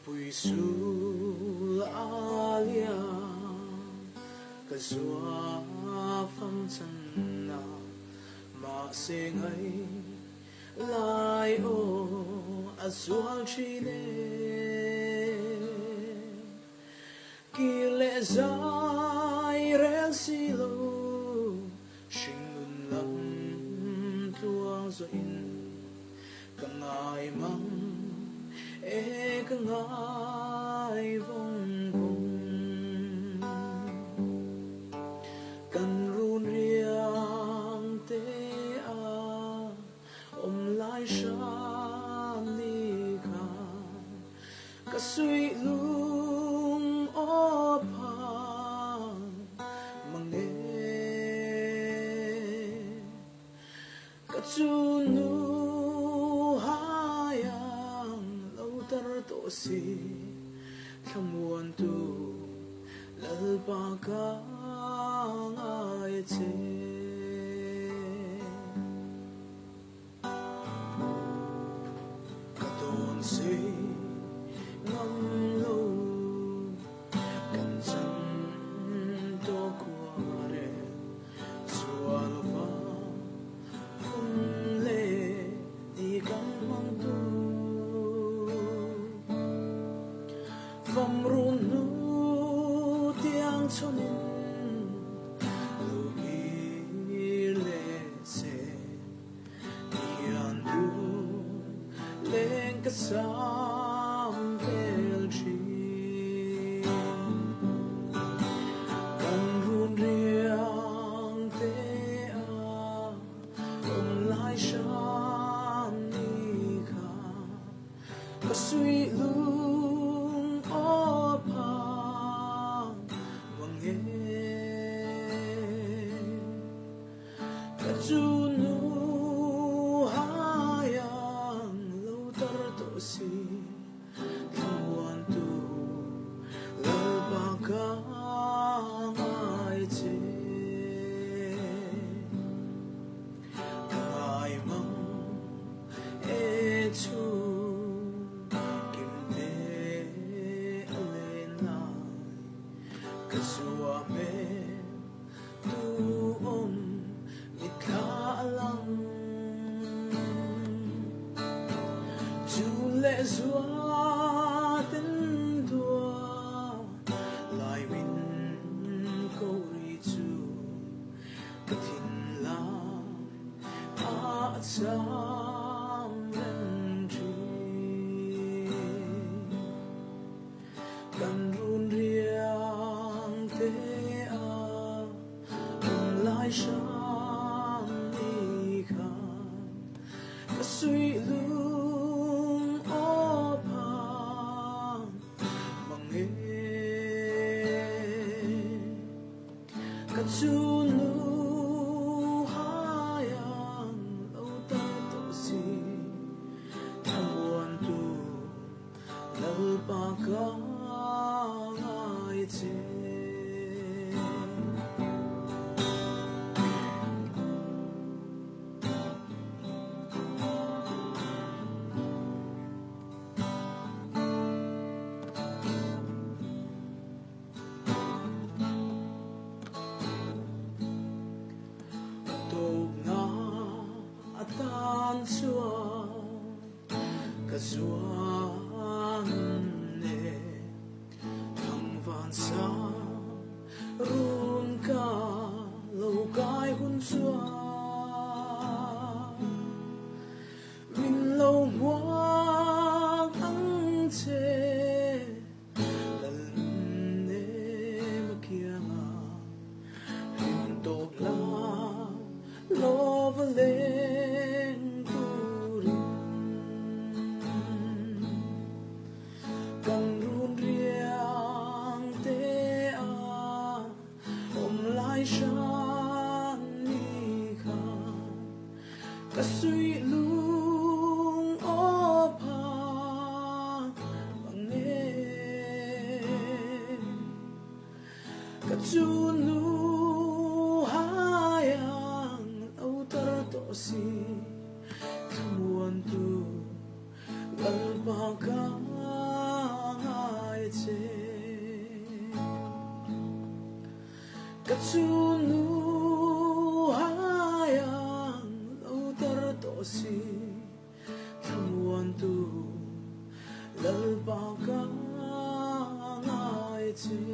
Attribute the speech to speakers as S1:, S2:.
S1: Pui su alia ka zua pham chan na ma se ngai lai o azual chine ki le zai rel silo shingun lam tuang zo in ka ngai mang e ka ngai vong vong kan run riang te a lai shan ni ka ka sui lung o pa mang e ka chu nu to si thamuan tu lalpa ka ngai che ka ton si ngam lo kan chan to kuare sual fa kun le di kan mang tu Vom run nu tiang chonin lugi le se ian du leng ka sam vel chi kan run riang te a lai shan ni ka ka sui lu chu nu hayang lo tar to si thawan tu lalpa ka ngai che ngai mang e chu kim te ale na ka suwa me tu om lệ xóa tên đua lại mình câu đi chu cái thiên la chăm lên truy cần run riang thế lại sáng đi khăn cái suy lung chu nu hayang lo ta to si thamuan tu lalpa ka ngai che tan chua ka zuan ne thang van sa run ka lo kai hun chua min lo muang ang che lal ne makianga hin tok la lo vale ka sui lung o pa mang e ka chu nu hayang lo tar to si Kamuan tu galpagay che Katsunu hayang lautar tosi Kamuan tu galpagay che